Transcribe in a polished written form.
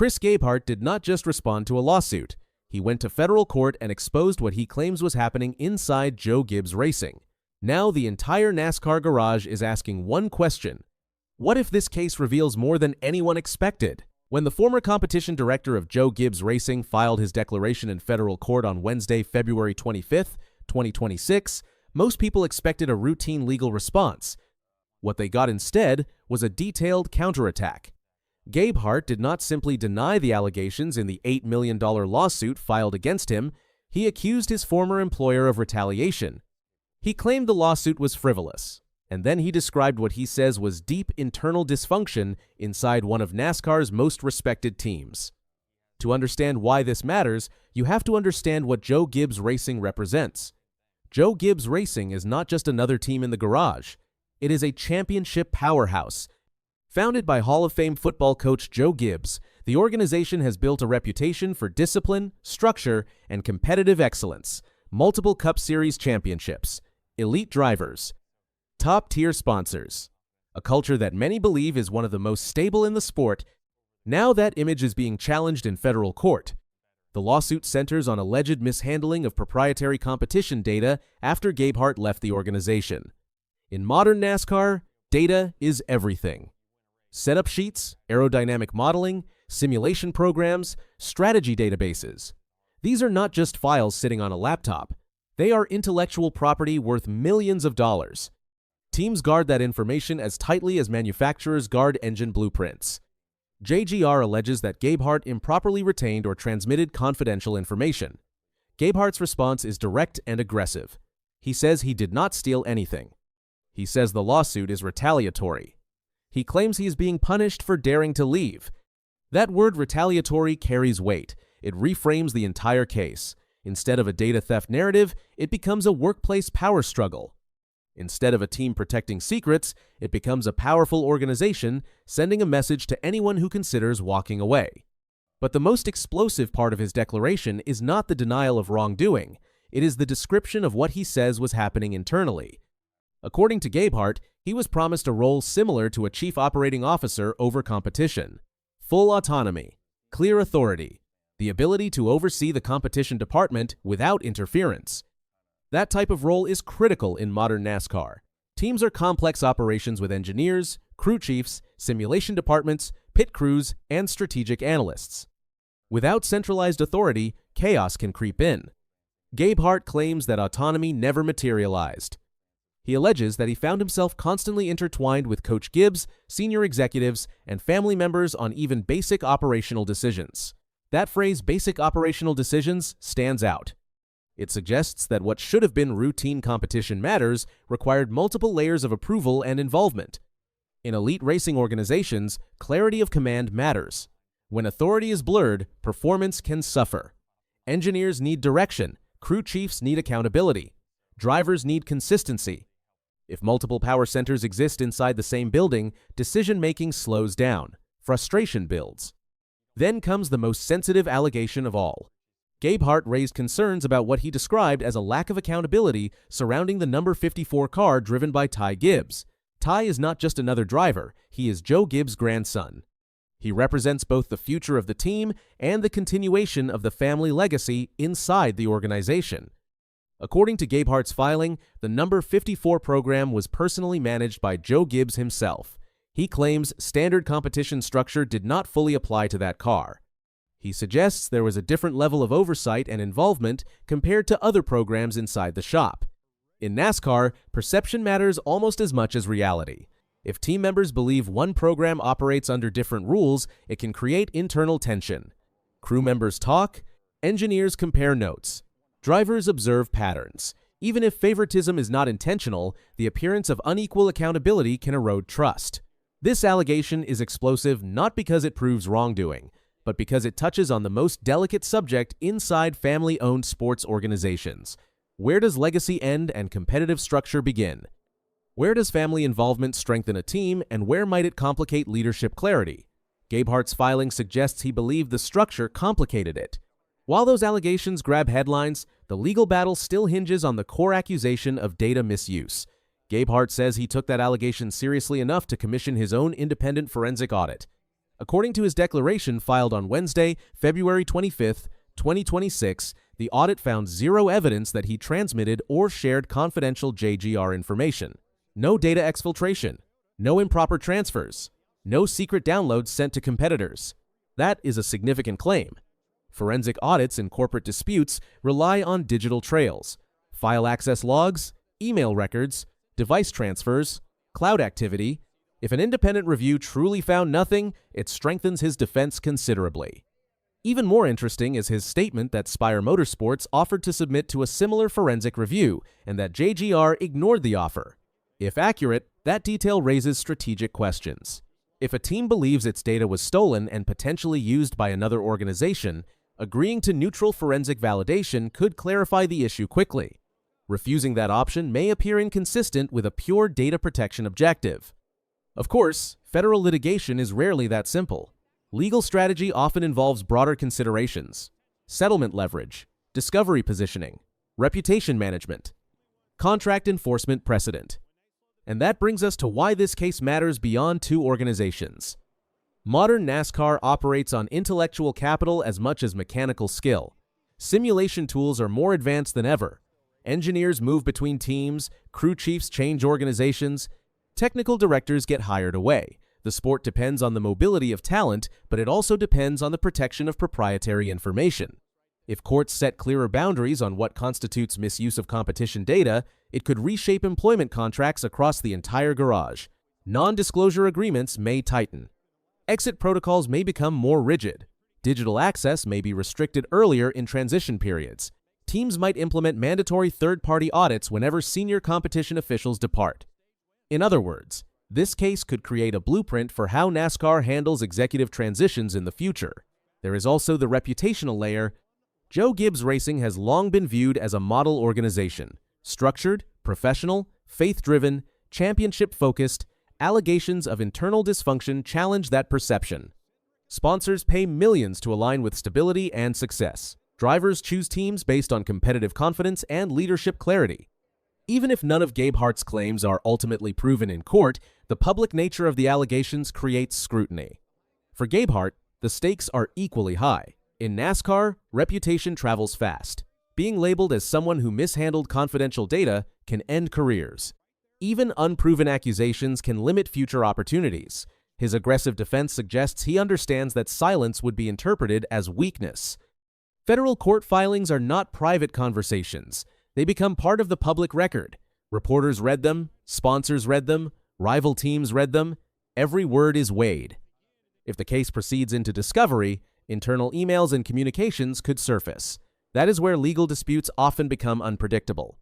Chris Gabehart did not just respond to a lawsuit. He went to federal court and exposed what he claims was happening inside Joe Gibbs Racing. Now the entire NASCAR garage is asking one question: what if this case reveals more than anyone expected? When the former competition director of Joe Gibbs Racing filed his declaration in federal court on Wednesday, February 25, 2026, most people expected a routine legal response. What they got instead was a detailed counterattack. Gabehart did not simply deny the allegations in the $8 million lawsuit filed against him, he accused his former employer of retaliation. He claimed the lawsuit was frivolous, and then he described what he says was deep internal dysfunction inside one of NASCAR's most respected teams. To understand why this matters, you have to understand what Joe Gibbs Racing represents. Joe Gibbs Racing is not just another team in the garage. It is a championship powerhouse. Founded by Hall of Fame football coach Joe Gibbs, the organization has built a reputation for discipline, structure, and competitive excellence, multiple Cup Series championships, elite drivers, top-tier sponsors, a culture that many believe is one of the most stable in the sport. Now that image is being challenged in federal court. The lawsuit centers on alleged mishandling of proprietary competition data after Gabehart left the organization. In modern NASCAR, data is everything. Setup sheets, aerodynamic modeling, simulation programs, strategy databases. These are not just files sitting on a laptop. They are intellectual property worth millions of dollars. Teams guard that information as tightly as manufacturers guard engine blueprints. JGR alleges that Gabehart improperly retained or transmitted confidential information. Gabehart's response is direct and aggressive. He says he did not steal anything. He says the lawsuit is retaliatory. He claims he is being punished for daring to leave. That word retaliatory carries weight. It reframes the entire case. Instead of a data theft narrative, it becomes a workplace power struggle. Instead of a team protecting secrets, it becomes a powerful organization sending a message to anyone who considers walking away. But the most explosive part of his declaration is not the denial of wrongdoing. It is the description of what he says was happening internally. According to Gabehart, he was promised a role similar to a chief operating officer over competition. Full autonomy, clear authority, the ability to oversee the competition department without interference. That type of role is critical in modern NASCAR. Teams are complex operations with engineers, crew chiefs, simulation departments, pit crews, and strategic analysts. Without centralized authority, chaos can creep in. Gabehart claims that autonomy never materialized. He alleges that he found himself constantly intertwined with Coach Gibbs, senior executives, and family members on even basic operational decisions. That phrase, basic operational decisions, stands out. It suggests that what should have been routine competition matters required multiple layers of approval and involvement. In elite racing organizations, clarity of command matters. When authority is blurred, performance can suffer. Engineers need direction, crew chiefs need accountability, drivers need consistency. If multiple power centers exist inside the same building, decision-making slows down, frustration builds. Then comes the most sensitive allegation of all. Gabehart raised concerns about what he described as a lack of accountability surrounding the number 54 car driven by Tai Gibbs. Tai is not just another driver, he is Joe Gibbs' grandson. He represents both the future of the team and the continuation of the family legacy inside the organization. According to Gabehart's filing, the number 54 program was personally managed by Joe Gibbs himself. He claims standard competition structure did not fully apply to that car. He suggests there was a different level of oversight and involvement compared to other programs inside the shop. In NASCAR, perception matters almost as much as reality. If team members believe one program operates under different rules, it can create internal tension. Crew members talk, engineers compare notes. Drivers observe patterns. Even if favoritism is not intentional, the appearance of unequal accountability can erode trust. This allegation is explosive not because it proves wrongdoing, but because it touches on the most delicate subject inside family-owned sports organizations. Where does legacy end and competitive structure begin? Where does family involvement strengthen a team, and where might it complicate leadership clarity? Gabehart's filing suggests he believed the structure complicated it. While those allegations grab headlines, the legal battle still hinges on the core accusation of data misuse. Gabehart says he took that allegation seriously enough to commission his own independent forensic audit. According to his declaration filed on Wednesday, February 25, 2026, the audit found zero evidence that he transmitted or shared confidential JGR information. No data exfiltration, no improper transfers, no secret downloads sent to competitors. That is a significant claim. Forensic audits in corporate disputes rely on digital trails, file access logs, email records, device transfers, cloud activity. If an independent review truly found nothing, it strengthens his defense considerably. Even more interesting is his statement that Spire Motorsports offered to submit to a similar forensic review and that JGR ignored the offer. If accurate, that detail raises strategic questions. If a team believes its data was stolen and potentially used by another organization, agreeing to neutral forensic validation could clarify the issue quickly. Refusing that option may appear inconsistent with a pure data protection objective. Of course, federal litigation is rarely that simple. Legal strategy often involves broader considerations: settlement leverage, discovery positioning, reputation management, contract enforcement precedent. And that brings us to why this case matters beyond two organizations. Modern NASCAR operates on intellectual capital as much as mechanical skill. Simulation tools are more advanced than ever. Engineers move between teams, crew chiefs change organizations, technical directors get hired away. The sport depends on the mobility of talent, but it also depends on the protection of proprietary information. If courts set clearer boundaries on what constitutes misuse of competition data, it could reshape employment contracts across the entire garage. Non-disclosure agreements may tighten. Exit protocols may become more rigid. Digital access may be restricted earlier in transition periods. Teams might implement mandatory third-party audits whenever senior competition officials depart. In other words, this case could create a blueprint for how NASCAR handles executive transitions in the future. There is also the reputational layer. Joe Gibbs Racing has long been viewed as a model organization. Structured, professional, faith-driven, championship-focused, allegations of internal dysfunction challenge that perception. Sponsors pay millions to align with stability and success. Drivers choose teams based on competitive confidence and leadership clarity. Even if none of Gabehart's claims are ultimately proven in court, the public nature of the allegations creates scrutiny. For Gabehart, the stakes are equally high. In NASCAR, reputation travels fast. Being labeled as someone who mishandled confidential data can end careers. Even unproven accusations can limit future opportunities. His aggressive defense suggests he understands that silence would be interpreted as weakness. Federal court filings are not private conversations. They become part of the public record. Reporters read them, sponsors read them, rival teams read them. Every word is weighed. If the case proceeds into discovery, internal emails and communications could surface. That is where legal disputes often become unpredictable.